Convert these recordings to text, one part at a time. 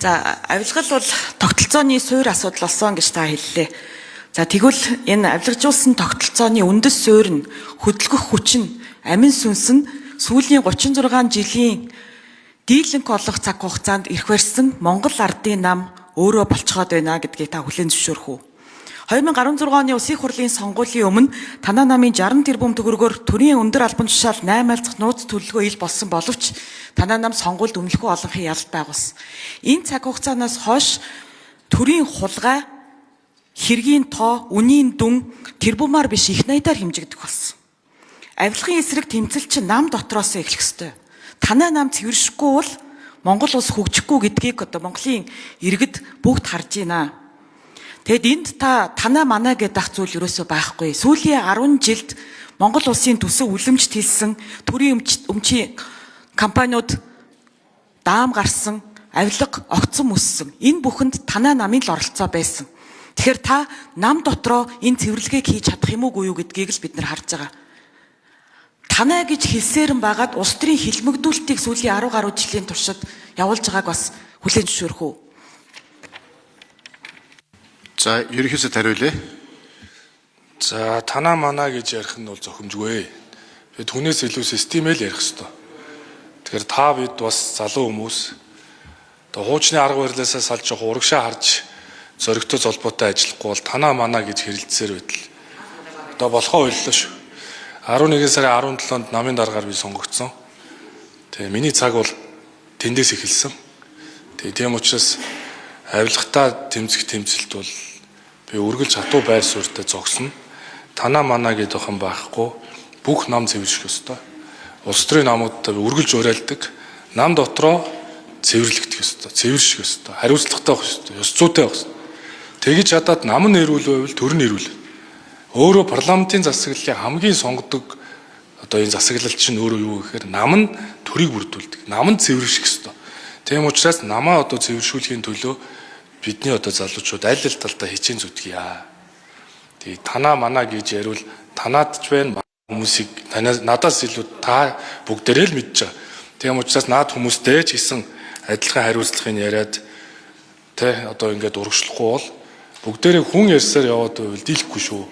За, авилгал бол тогтолцооны суурь асуудал болсон гэж та хэллээ. За, тэгвэл энэ авилгажуулсан тогтолцооны үндэс суурь нь хөдөлгөх хүч нь амин сүнс нь сүүлийн 36 жилийн дийлэнх олох цаг хугацаанд ирэх барьсан Монгол ардын нам өөрөө болцоход байна гэдгийг та хүлээн зөвшөөрөх үү? 2016 оны Улсын их хурлын сонгуулийн өмнө танаа намын 60 тэрбум төгрөгөөр төрийн өндөр албан тушаал 8 айлцах нууц төлөлгөө ил болсон боловч танаа нам сонгуульд өмнөхөө олонхын ялалт байгуулсан. Энэ цаг хугацаанаас хойш төрийн хулгай, хэргийн тоо, үнийн дүн тэрбумаар биш их найдаар хэмжигдэх болсон. Авилгын эсрэг тэмцэл чинь нам дотроос эхлэх ёстой. Танаа нам цэвэршихгүй бол Монгол улс хөгжихгүй гэдгийг одоо Монголын иргэд бүгд харж байна. Тэгэд энд танаа манаа гэдэг зүйл ерөөсөө байхгүй. Сүүлийн 10 жилд Монгол улсын төсөв үлэмжт хэлсэн төрийн өмчийн компаниуд даам гарсан, авилга огцом өссөн. Энэ бүхэнд танаа намын л оролцоо байсан. Тэгэхээр та нам дотроо энэ цэвэрлэгийг хийж чадах юм уу юу гэдгийг л бид нар харж байгаа. Танаа гэж хэлсээрэн байгаад улс төрийн хилмигдүүлэлтийг сүүлийн 10 гаруй жилийн туршид явуулж байгааг бас хүлээн зөвшөөрөх үү? За, ерөнхийдөө хариулъя. За, танаа манаа гэж ярих нь бол зохимжгүй. Би түүнээс илүү системэл ярих хэрэгтэй. Тэгэхээр та бид бас залуу хүмүүс одоо хуучны арга барилаасаа салж явах урагшаа харж зоригтой золбоотой ажиллахгүй бол танаа манаа гэж хэрэлдсээр байтал одоо болохоо ойллоо шүү. 11 сарын 17-нд намын дараагаар би сонгогдсон. Тэгээ миний цаг бол тэндээс эхэлсэн. Тийм учраас авилгатаа тэмцэх тэмцэлт бол би үргэлж хатуу байр суурьтай зогсно. Танаа манаа гэдэг хэн байхгүй. Бүх нам цэвэрших ёстой. Улс төрийн намуудтай үргэлж уриалдаг. Нам дотроо цэвэрлэгдэх ёстой. Цэвэрших ёстой. Хариуцлагатай байх ёстой. Ёс зүйтэй байх ёстой. Тэгж хадаад нам нь эрүүл байвал төр нь эрүүл. Өөрөө парламентын засаглалын хамгийн сонгодог одоо энэ засаглал чинь өөрөө юу гэхээр нам нь төрийг бүрдүүлдэг. Нам нь цэвэрших ёстой. Тийм учраас намаа одоо цэвэршүүлэхийн төлөө бидний одоо залуучууд аль аль талдаа хичээн зүтгэе. Тэгээ танаа манаа гэж ярил танаад ч байна хүмүүсийг надаас илүү та бүгдээрээ л мэдж байгаа. Тийм учраас наад хүмүүстэй ч гэсэн адилхан хариуцлагыг яриад одоо ингээд урагшлахгүй бол бүгдээрээ хүн ярьсаар яваад байвал дийлэхгүй шүү.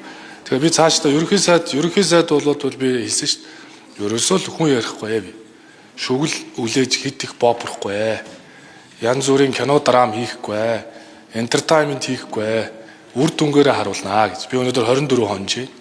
Тэгээ би цаашдаа ерөнхий сайд болоод би хэлсэн шүү дээ. Ерөөсөө л хүн ярихгүй би. Шүгэл үлээж хит их бооброхгүй. Янз бүрийн кино драм хийхгүй. Entertainment хийхгүй. Үр дүнгээрээ харуулнаа гэж. Би өнөөдөр 24 хонж.